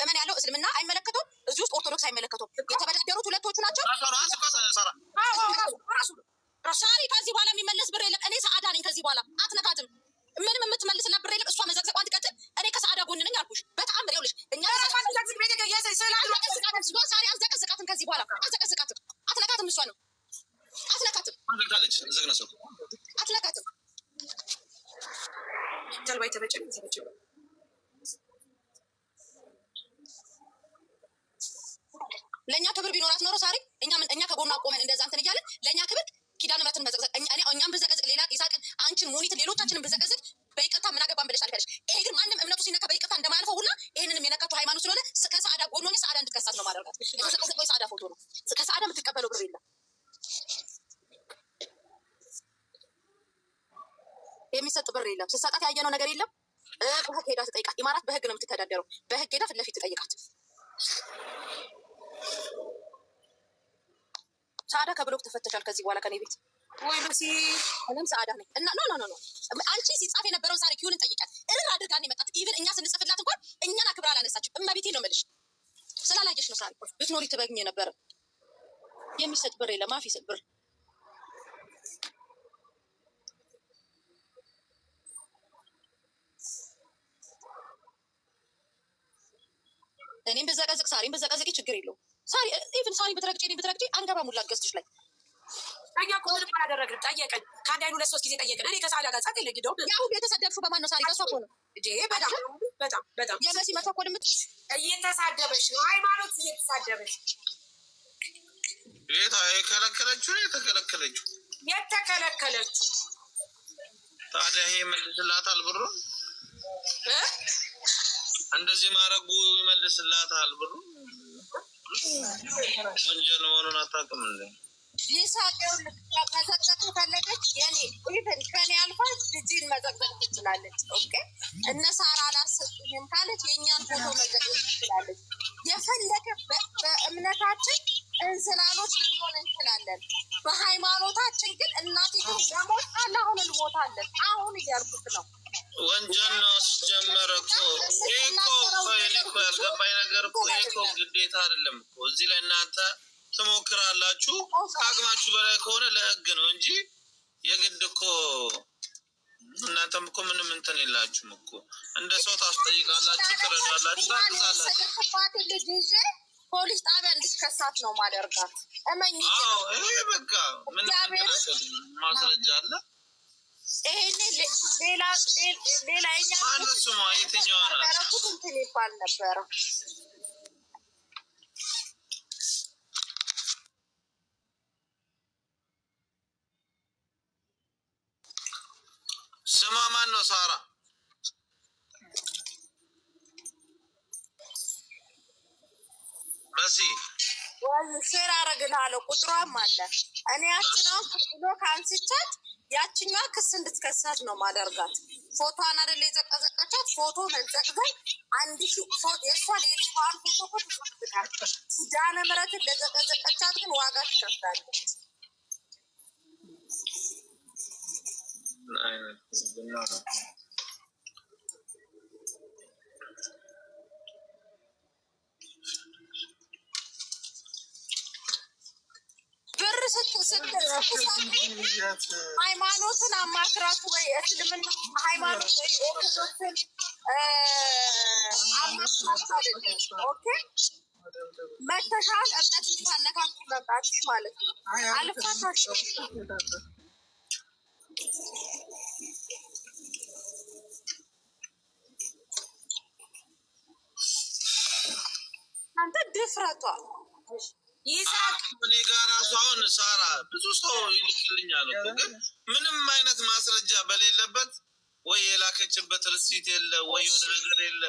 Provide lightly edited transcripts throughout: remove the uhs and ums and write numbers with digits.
የመን ያለው እስልምና አይመለከተውም። እዚህ ውስጥ ኦርቶዶክስ አይመለከተውም። የተበዳደሩት ሁለቶቹ ናቸው። ሳሪ ከዚህ በኋላ የሚመለስ ብር የለም። እኔ ሰዓዳ ነኝ። ከዚህ በኋላ አትነካትም። ምንም የምትመልስላት ብር የለም። እሷ መዘቅዘቋን ትቀጥል። እኔ ከሰዓዳ ጎን ነኝ አልኩሽ። በጣም ይኸውልሽ እኛ ሳሪ አልዘቀዝቃትም። ከዚህ በኋላ አልዘቀዝቃትም። አትነካትም። እሷ ነው አትነካትም። አትነካትም። ጀልባይ ተበጨኝ ለእኛ ክብር ቢኖራት ኖሮ ሳሪ እኛ ከጎኗ ቆመን እንደዛ እንትን እያለን ለእኛ ክብር ኪዳነ ምሕረትን መዘቅዘቅ እኛም ብዘቀዝቅ ሌላ ይሳቅን አንቺን ሙኒትን ሌሎቻችንን ብዘቀዝቅ በይቅርታ ምን አገባን ብለሽ አልፈለሽ። ይሄ ግን ማንም እምነቱ ሲነካ በይቅርታ እንደማያልፈው ሁላ ይሄንንም የነካችው ሃይማኖት ስለሆነ ከሰዓዳ ጎን ሆኜ ሰዓዳ እንድትከሳት ነው ማደርጋት። የተዘቀዘቀው የሰዓዳ ፎቶ ነው። ከሰዓዳ የምትቀበለው ብር የለም። የሚሰጥ ብር የለም። ስትሰጣት ያየነው ነገር የለም። በህግ ሄዳ ትጠይቃት። ኢማራት በህግ ነው የምትተዳደረው። በህግ ሄዳ ፊት ለፊት ትጠይቃት። ሰዓዳ ከብሎክ ተፈተሻል። ከዚህ በኋላ ከኔ ቤት ወይ በሲ እኔም ሰዓዳ ነኝ እና ኖ አንቺ ሲጻፍ የነበረውን ሳሪ ኪዩን እንጠይቃት አድርጋን የመጣት ኢቭን እኛ ስንጽፍላት እንኳን እኛን አክብራ አላነሳችም። እመቤቴ ነው የምልሽ። ስላላየሽ ነው ሳሪ። ብትኖሪ ትበግኝ ነበረ። የሚሰጥ ብር የለም። ማፊ ሰጥ ብር እኔም በዘቀዝቅ ሳሪም በዘቀዝቅ ችግር የለውም። ሳሪ ኢቭን ሳሪ በትረግጬ እኔ በትረግጬ አንገባ ሙላ ገዝትሽ ላይ እኛ እኮ ምንም አላደረግንም። ጠየቀን ከአንድ አይኑ 2-3 ጊዜ ጠየቀን። እኔ ከሳዳ ጋር ጻቅ ለግደው ያው የተሰደብሽው በማን ነው? ሳሪ በሷ እኮ ነው እንጂ በጣም የመሲ መጥፎ እኮ ልምት እየተሳደበሽ ነው። ሃይማኖት እየተሳደበሽ የታ የከለከለችው የተከለከለችው ታዲያ ይሄ መልስላታል ብሩ እንደዚህ ማረጉ ይመልስላታል ብሩ ወንጀል መሆኑን አታውቅም እንዴ? ይሳቀው መዘቅዘቅ ፈለገች። የኔ ኢቭን ከኔ አልፋ ልጅን መዘቅዘቅ ትችላለች። ኦኬ እነ ሳራ አላሰጡኝም ካለች የእኛን ፎቶ መዘቅዘቅ ትችላለች። የፈለገ በእምነታችን እንስላሎች ሊሆን እንችላለን። በሃይማኖታችን ግን እናቴ ለሞታለ አሁን እንሞታለን። አሁን እያልኩት ነው። ወንጀል ነው ሲጀመር እኮ እኮ ያልገባኝ ነገር እኮ ግዴታ አይደለም እኮ እዚህ ላይ እናንተ ትሞክራላችሁ። ከአቅማችሁ በላይ ከሆነ ለህግ ነው እንጂ የግድ እኮ እናንተም እኮ ምንም እንትን የላችሁም እኮ እንደ ሰው ታስጠይቃላችሁ፣ ትረዳላችሁ፣ ታግዛላችሁ። ፖሊስ ጣቢያ እንድትከሳት ነው ማደርጋት። እመኝ ይሄ በቃ ምንም ማስረጃ አለ። ይሄኔ ሌላ ስሟ የትኛዋ ናት? እንትን ይባል ነበረ። ስሟ ማን ነው? ሳራ መሲ ሼር አረግልሃለሁ። ቁጥሯም አለ። እኔ ያችኛው ብሎ ካንስቻት ያችኛዋ ክስ እንድትከሳት ነው ማደርጋት። ፎቶዋን አይደለ የዘቀዘቀቻት ፎቶ መዘቅዘቅ አንድ የእሷ ሌሊ ባል ፎቶ ኮ ትዘቅዝቃል። ኪዳነ ምሕረትን ለዘቀዘቀቻት ግን ዋጋ ትከፍላለች። ብር ሃይማኖትን አማክራቱ ወይ እስልምና ሃይማኖት ወይ ኦርቶዶክስን አማክራቱ አይደለም። ኦኬ መተሻል እምነትን ታነካኪ መምጣትሽ ማለት ነው። አልፋታሽ አንተ ድፍረቷ ይሳቅ እኔ ጋር ራሱ አሁን ሳራ ብዙ ሰው ይልክልኛል እኮ ግን ምንም አይነት ማስረጃ በሌለበት ወይ የላከችበት ርሲት የለ ወይ የሆነ ነገር የለ።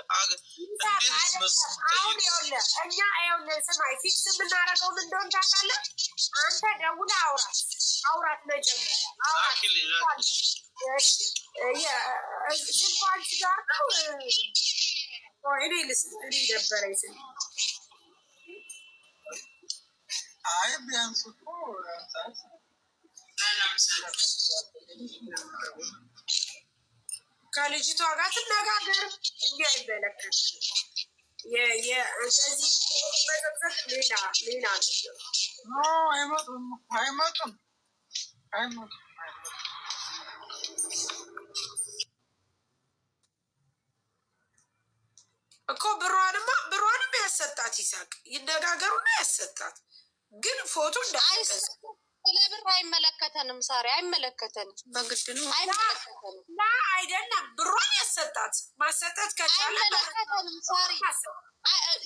አሁን ይኸውልህ እኛ ይኸውልህ ስማኝ ፊክስ የምናደርገው ምን እንደሆነ ታውቃለህ? አንተ ደውለህ አውራት መጀመሪያ አውራት ስልኳን ጋር ነው እኔ ደበረኝ ስል አይ ቢያንስ እኮ ከልጅቷ ጋር ትነጋገር። እኛ ይመለከት እንደዚህ መዘግዘግ ሌላ አይመጡም። እኮ ብሯንም ያሰጣት ይሳቅ ይነጋገሩና ያሰጣት። ግን ፎቶ ስለ ብር አይመለከተንም። ሳሪ አይመለከተንም። በግድ ነው አይደለም። ብሯን ያሰጣት ማሰጠት ከቻለ አይመለከተንም። ሳሪ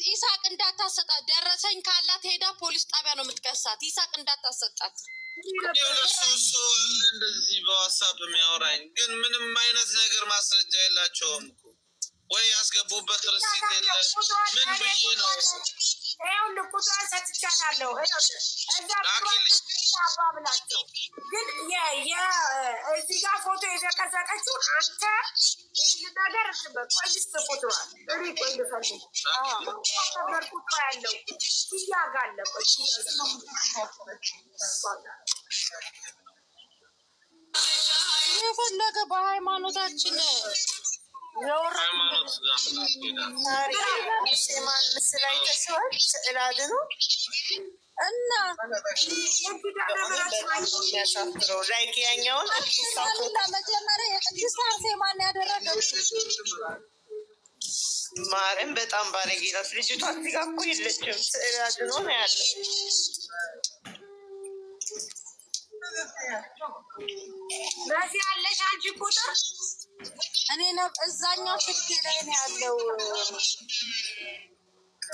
ይሳቅ እንዳታሰጣት። ደረሰኝ ካላት ሄዳ ፖሊስ ጣቢያ ነው የምትከሳት። ይሳቅ እንዳታሰጣት። እንደዚህ በዋትሳፕ የሚያወራኝ ግን ምንም አይነት ነገር ማስረጃ የላቸውም ወይ ያስገቡበት ርሲት የለ። ምን ብዬ ነው ይኸውልህ ቁጥሯን ሰጥቻታለሁ። አባብላቸው ግን እዚህ ጋር ፎቶ የዘቀዘቀችው አንተ ይህን ነገር ቆይስ ቁጥሯን ቆይ ልፈልግ ነበር ቁጥሯ ያለው እያጋለ የፈለገ በሃይማኖታችን ምስል አይተሽዋል? ስዕል አድኖ እና የሚያሳፍረው ላይክ ያኛውን መጀመሪያ የቅድስት አርሴማን ያደረገው ማርያም በጣም ባለጌ ናት ልጅቷ። እዚህ ጋ እኮ የለችም። ስዕል አድኖ ነው ያለ። በዚህ ያለሽ አንቺ ቁጥር እኔ ነው እዛኛው ስልኬ ላይ ነው ያለው።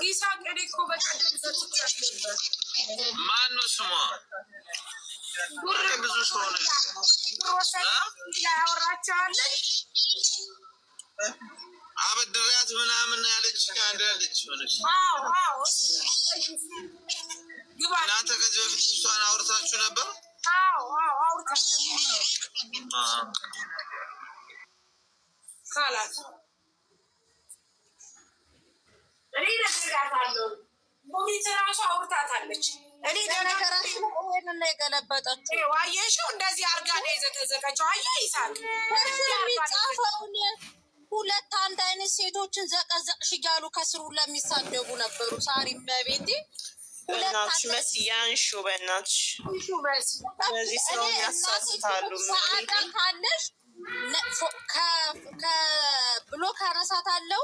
ይሳቅ እኔ እኮ በቀደም ሰጥቻት ነበር። ማነው ስሟ? ብዙ ሰው ነው ያወራቸዋለች። አበድሪያት ምናምን ያለች አንድ ያለች ሆነች። እናንተ ከዚህ በፊት እሷን አውርታችሁ ነበር? አውርታችሁ ካላት እኔ ነግራታለሁ። ሞሚት ራሱ አውርታታለች። እኔ ነገራችን ይሄንን ነው የገለበጠችው። አየሽው? እንደዚህ አርጋ ነው የዘቀዘቀችው። አየህ ይሳቅ የሚጻፈውን ሁለት አንድ አይነት ሴቶችን ዘቀዘቅሽ እያሉ ከስሩ ለሚሳደቡ ነበሩ። ሳሪ መቤቴ በእናትሽ መሲ ያንሹ፣ በእናትሽ እነዚህ ሰው ያሳስታሉ። ካለሽ ብሎክ አነሳታለሁ።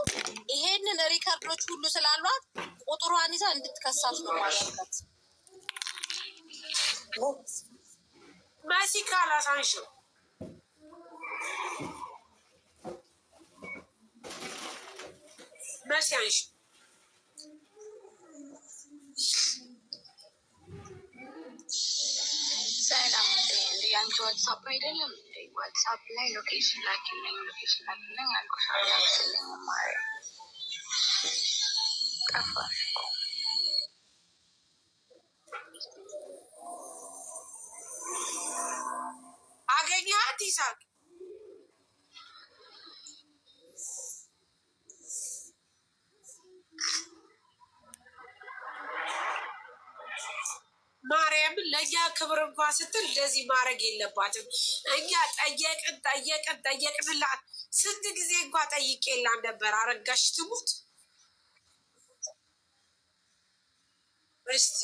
ይሄንን ሪከርዶች ሁሉ ስላሏት ቁጥሯን ይዛ እንድትከሳት ነው ማለበት። መሲ ካላሳንሽው መሲ አንሺ ሰላም ያንቺ ዋትሳፕ አይደለም? ዋትሳፕ ላይ ሎኬሽን ላኪልኝ አልኩሽ። አላክልኝ ማለት ጠፋሽ። አገኘሃት ይሳቅ? ማርያምን ለእኛ ክብር እንኳን ስትል እንደዚህ ማድረግ የለባትም። እኛ ጠየቅንላት። ስንት ጊዜ እንኳን ጠይቄላት ነበር። አረጋሽ ትሙት እስቲ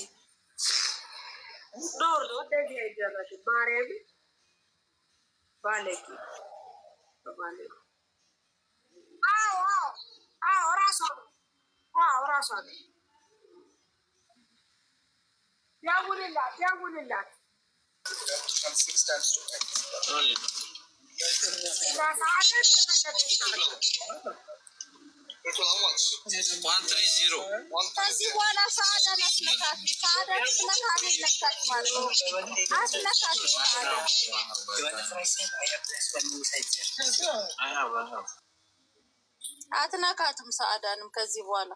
ኖር ነው እንደዚህ አይደረግም። ማርያምን ባለጌ ራሷ ነው ያውልላት ከዚህ በኋላ ሰዓዳ አስነካት። ሰዓዳ አስነካት ነካት ማለት ነው። አስነካት አትነካትም። ሰዓዳንም ከዚህ በኋላ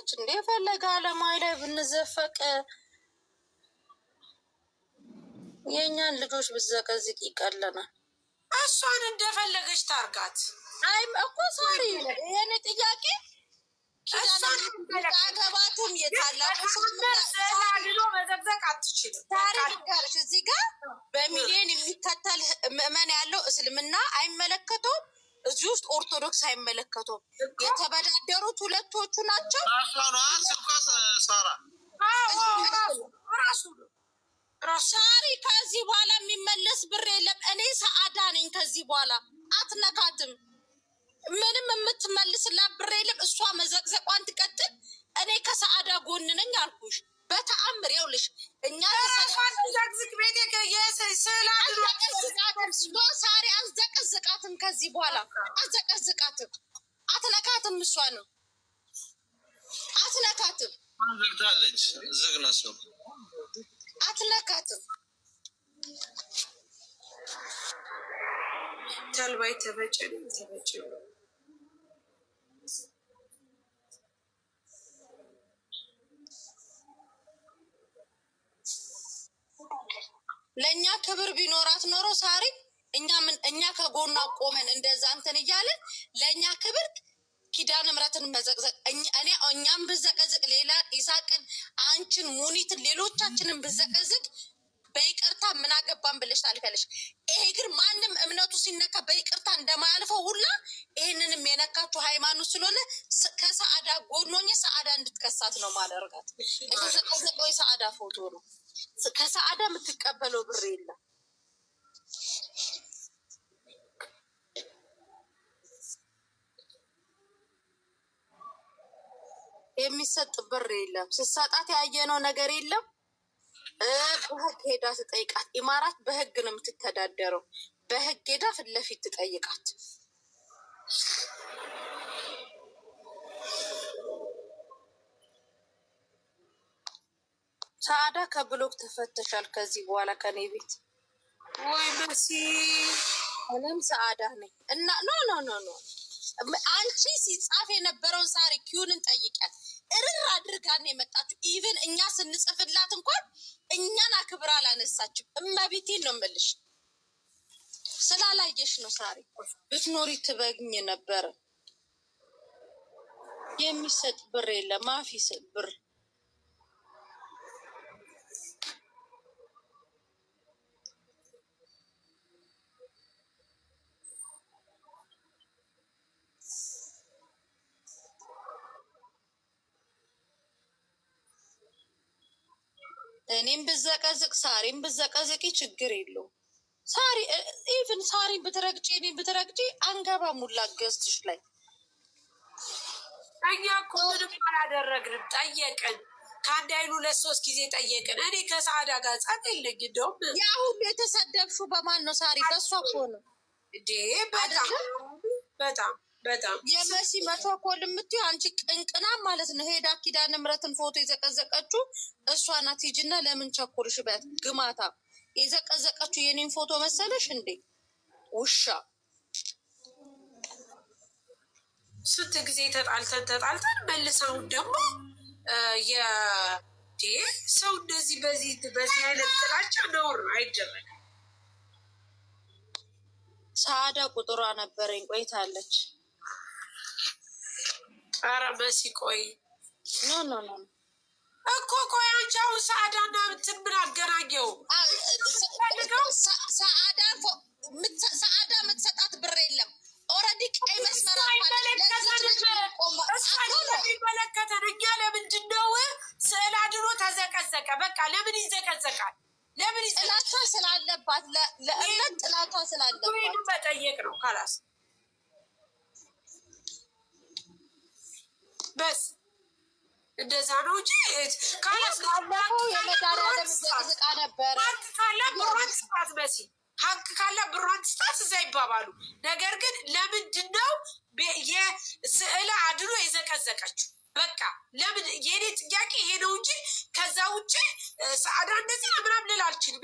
ትላለች እንዴ? የፈለገ አለማዊ ላይ ብንዘፈቅ የእኛን ልጆች ብዘቀዝቅ ይቀለናል። እሷን እንደፈለገች ታርጋት። አይም እኮ ሶሪ የኔ ጥያቄ አገባቱም የታላቁ ድሎ መዘግዘቅ አትችልም። ታሪክ ጋርሽ እዚህ ጋር በሚሊዮን የሚከተል ምዕመን ያለው እስልምና አይመለከተውም። እዚህ ውስጥ ኦርቶዶክስ አይመለከተውም። የተበዳደሩት ሁለቶቹ ናቸው። ሳሪ ከዚህ በኋላ የሚመለስ ብር የለም። እኔ ሰአዳ ነኝ። ከዚህ በኋላ አትነካትም። ምንም የምትመልስላት ብር የለም። እሷ መዘቅዘቋን ትቀጥል። እኔ ከሰአዳ ጎን ነኝ አልኩሽ። በተአምር ይኸውልሽ እኛ ዘግዝቅ ቤቴ ሳሪ አዘቀዝቃትም። ከዚህ በኋላ አዘቀዝቃትም። አትነካትም። እሷንም አትነካትም። ዘግታለች። ዝግነሱ አትነካትም። ተልባይ ተበጨን ተበጨን ለእኛ ክብር ቢኖራት ኖሮ ሳሪ እኛ ከጎኗ ቆመን እንደዛ እንትን እያለን ለእኛ ክብር ኪዳነ ምሕረትን መዘቅዘቅ እኛም ብዘቀዝቅ ሌላ ይሳቅን፣ አንቺን፣ ሙኒትን፣ ሌሎቻችንን ብዘቀዝቅ በይቅርታ ምን አገባን ብለሽ ታልፊያለሽ። ይሄ ግን ማንም እምነቱ ሲነካ በይቅርታ እንደማያልፈው ሁላ ይህንንም የነካችሁ ሃይማኖት ስለሆነ ከሰአዳ ጎኖኝ ሰአዳ እንድትከሳት ነው ማደርጋት። የተዘቀዘቀው የሰአዳ ፎቶ ነው። ከሰአዳ የምትቀበለው ብር የለም። የሚሰጥ ብር የለም። ስትሰጣት ያየነው ነገር የለም። በህግ ሄዳ ትጠይቃት። ኢማራት በህግ ነው የምትተዳደረው። በህግ ሄዳ ፊት ለፊት ትጠይቃት። ሰአዳ ከብሎክ ተፈተሻል። ከዚህ በኋላ ከኔ ቤት ወይ መሲ እኔም ሰአዳ ነኝ እና ኖ አንቺ ሲጻፍ የነበረውን ሳሪ ኪዩንን ጠይቂያት። እርር አድርጋን የመጣችው ኢቨን እኛ ስንጽፍላት እንኳን እኛን አክብራ አላነሳችም። እመቤቴን ነው የምልሽ። ስላላየሽ ነው ሳሪ። ብትኖሪ ትበግኝ ነበረ። የሚሰጥ ብር የለም። ማፊ ብር እኔም ብዘቀዝቅ ሳሪም ብዘቀዝቂ ችግር የለውም። ሳሪ ኢቭን ሳሪ ብትረግጪ እኔም ብትረግጪ አንገባ ሙላ ገዝትሽ ላይ እኛ እኮ ምንም አላደረግንም። ጠየቅን፣ ከአንድ አይሉ 2-3 ጊዜ ጠየቅን። እኔ ከሰአዳ ጋር ጸጥ የለኝ። እንደውም ያ ሁሉ የተሰደብሽው በማን ነው ሳሪ? በእሷ እኮ ነው እንዴ። በጣም የመሲ መቾኮል የምትይው አንቺ ቅንቅና ማለት ነው። ሄዳ ኪዳነ ምሕረትን ፎቶ የዘቀዘቀችው እሷ ናት። ሂጂና ለምን ቸኮልሽ በት ግማታ የዘቀዘቀችው የኔን ፎቶ መሰለሽ እንዴ? ውሻ ስንት ጊዜ ተጣልተን መልሰውን ደግሞ ሰው እንደዚህ በዚህ አይነት ጥላቻ ነውር አይደረግም። ሰአዳ ቁጥሯ ነበረኝ ቆይታለች። ኧረ መሲ ቆይ ኖ እኮ ቆይ አንቺ አሁን ሰአዳና እንትን ምን አገናኘው? ሰአዳ የምትሰጣት ብር የለም። ኦልሬዲ ቀይ መስመር የሚመለከተን እኛ ለምንድን ነው ስዕል አድኖ ተዘቀዘቀ? በቃ ለምን ይዘቀዘቃል? ለምን ጥላቷ ስላለባት ለእምነት ጥላቷ ስላለባት መጠየቅ ነው። ካላስ በስ እንደዛ ነው እንጂ ካላስ የመዳሪያ ዘቅዝቃ ነበረ። ሀቅ ካለ ብሯን ስጣት መሲ፣ ሀቅ ካለ ብሯን ስጣት፣ እዛ ይባባሉ። ነገር ግን ለምንድን ነው የስዕል አድኖ የዘቀዘቀችው? በቃ ለምን? የኔ ጥያቄ ይሄ ነው እንጂ ከዛ ውጭ ሰአዳ እንደዚህ ምናምን ልል አልችልም።